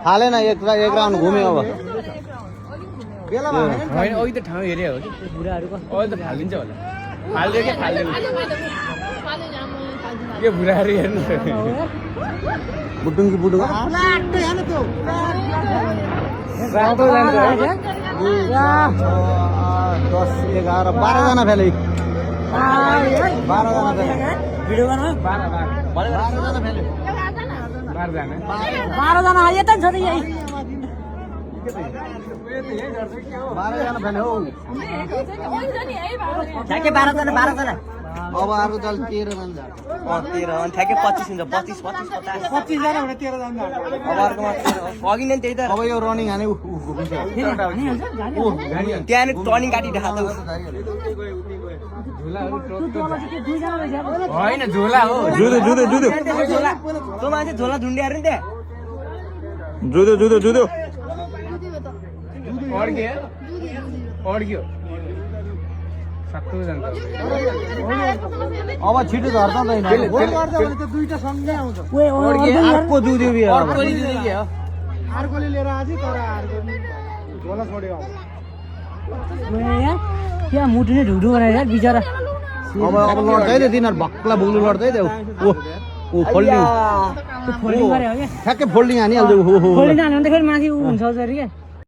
थालेन एक राउन्ड घुम्यो अब होइन अघि त ठाउँ हेरे हो कि बुढाहरूको अहिले त फालिन्छ होला फाल्यो कि फाल्दैन के बुढाहरू हेर्नु बुटुङ्गी बुटुङ्गी रातो जान्छ है 10 11 12 जना फेले 12 जना फेले भिडियो गर्न 12 जना फेले 12 जना आए त छ त यही 12 जना फेले हो ठ्याक्कै 12 जना अब अर्को दल 13 जना जान्छ 13 अनि ठ्याक्कै 25 हुन्छ 25 50 25 जना भने 13 जना जान्छ अब अर्कोमा अघि नै त्यही त अब यो रनिङ हाने घुमिन्छ त्यहाँ नि टर्निङ काटी ढाल्छ होइन झोला हो जुदो त्यो मान्छे झोला झुन्ड्याएर नि त्यहाँ जुदो अड्क्यो सक्नु जान्छ अब छिटो झर्छ नि त दुईटा सँगै आउँछ अर्को जुदो अर्कोले लिएर आजै तर अर्को झोला छोड्यो क्या मुटु नै ढुढु बनाएर बिचरा अब लड्दै थियो तिनीहरू भक्ला बुग्लु लड्दै थियो ओ फोल्डिङ फोल्डिङ गरे हो क्या ठ्याक्कै फोल्डिङ हानिहाल्छ फोल्डिङ हाल्यो भने त फेरि माथि उ हुन्छ अरे क्या